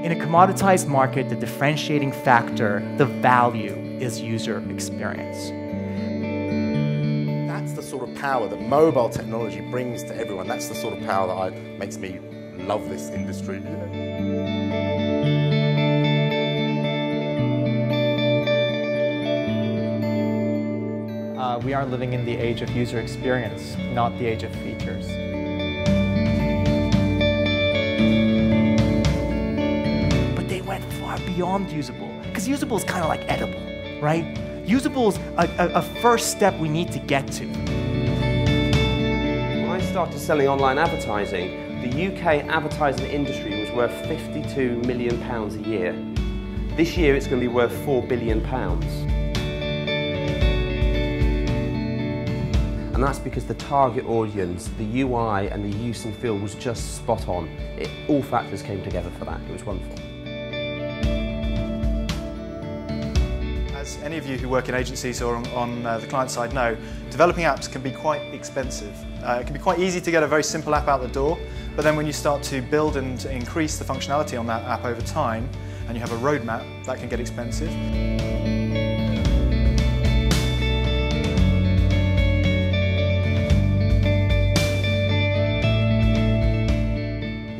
In a commoditized market, the differentiating factor, the value, is user experience. That's the sort of power that mobile technology brings to everyone. That's the sort of power that makes me love this industry. We are living in the age of user experience, not the age of features. But they went far beyond usable, because usable is kind of like edible, right? Usable is a first step we need to get to. When I started selling online advertising, the UK advertising industry was worth £52 million a year. This year it's going to be worth £4 billion. And that's because the target audience, the UI and the use and feel was just spot on. All factors came together for that. It was wonderful. As any of you who work in agencies or on the client side know, developing apps can be quite expensive. It can be quite easy to get a very simple app out the door, but then when you start to build and increase the functionality on that app over time, and you have a roadmap, that can get expensive.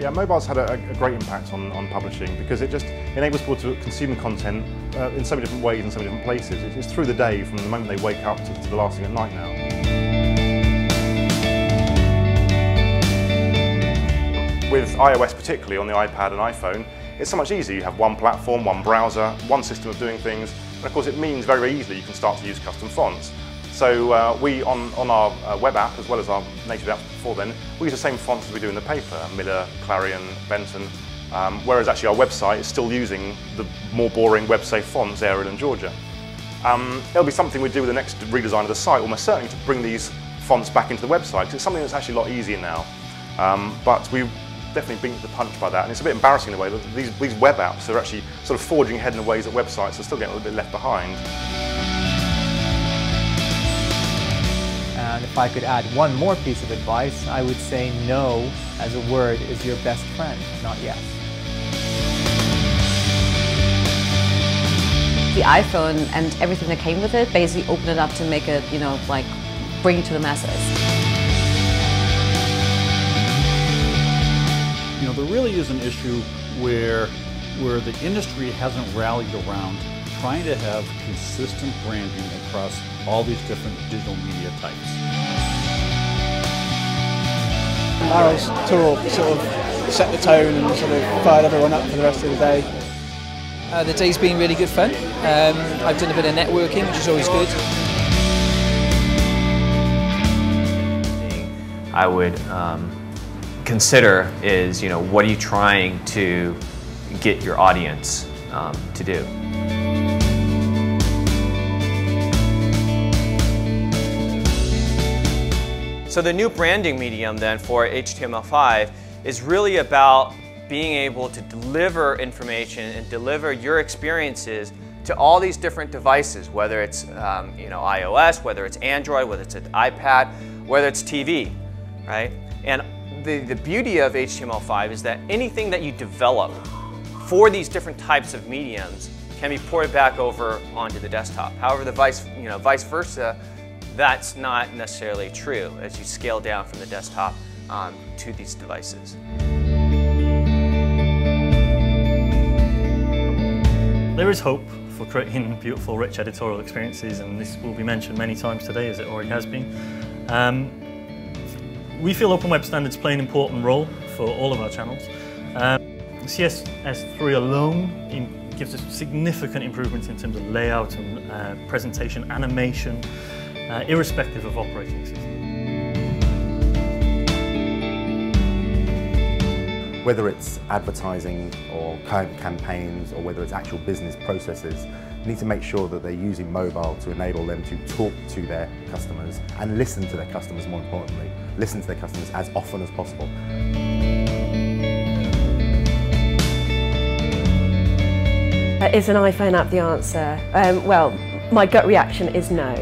Yeah, mobile's had a great impact on publishing because it just enables people to consume content in so many different ways in so many different places. It's through the day, from the moment they wake up to the last thing at night now. With iOS particularly, on the iPad and iPhone, it's so much easier. You have one platform, one browser, one system of doing things, and of course it means very, very easily you can start to use custom fonts. So we, on our web app, as well as our native apps before then, we use the same fonts as we do in the paper, Miller, Clarion, Benton, whereas actually our website is still using the more boring web-safe fonts, Aral and Georgia. It'll be something we do with the next redesign of the site, almost certainly to bring these fonts back into the website, because it's something that's actually a lot easier now. But we've definitely beaten the punch by that, and it's a bit embarrassing in a way that these web apps are actually sort of forging ahead in ways that websites are still getting a little bit left behind. And if I could add one more piece of advice, I would say no as a word is your best friend, not yes. The iPhone and everything that came with it basically opened it up to make it, like bring it to the masses. There really is an issue where the industry hasn't rallied around trying to have consistent branding across all these different digital media types. Aral's tour sort of set the tone and sort of fired everyone up for the rest of the day. The day's been really good fun. I've done a bit of networking, which is always good. I would consider is, what are you trying to get your audience to do? So the new branding medium then for HTML5 is really about being able to deliver information and deliver your experiences to all these different devices, whether it's iOS, whether it's Android, whether it's an iPad, whether it's TV, right? And the beauty of HTML5 is that anything that you develop for these different types of mediums can be ported back over onto the desktop. However, the vice versa, that's not necessarily true as you scale down from the desktop to these devices. There is hope for creating beautiful, rich editorial experiences, and this will be mentioned many times today, as it already has been. We feel open web standards play an important role for all of our channels. CSS3 alone gives us significant improvements in terms of layout and presentation, animation, irrespective of operating system. Whether it's advertising or campaigns or whether it's actual business processes, you need to make sure that they're using mobile to enable them to talk to their customers and listen to their customers, more importantly. Listen to their customers as often as possible. Is an iPhone app the answer? Well, my gut reaction is no.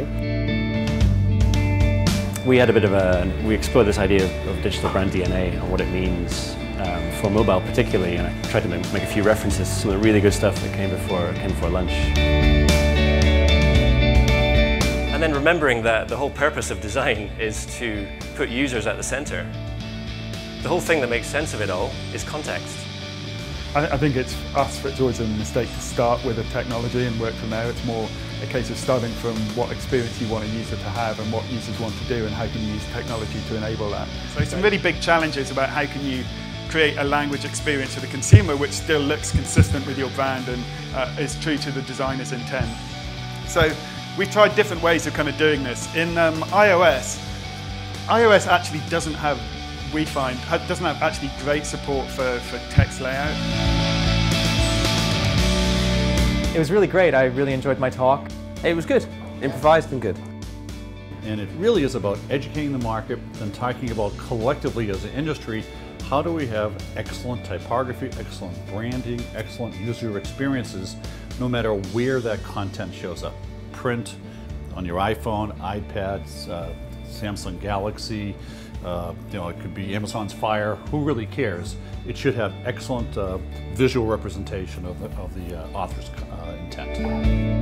We had a bit of we explored this idea of digital brand DNA and what it means for mobile particularly, and I tried to make a few references to some of the really good stuff that came before lunch. And then remembering that the whole purpose of design is to put users at the center. The whole thing that makes sense of it all is context. I think it's always a mistake to start with a technology and work from there. It's more a case of starting from what experience you want a user to have and what users want to do and how can you use technology to enable that. So some really big challenges about how can you create a language experience for the consumer which still looks consistent with your brand and is true to the designer's intent. So we've tried different ways of kind of doing this. In iOS actually doesn't have actually great support for text layout. It was really great. I really enjoyed my talk. It was good. Improvised and good. And it really is about educating the market and talking about collectively as an industry, how do we have excellent typography, excellent branding, excellent user experiences, no matter where that content shows up. Print, on your iPhone, iPads, Samsung Galaxy, it could be Amazon's Fire, who really cares? It should have excellent visual representation of the author's intent.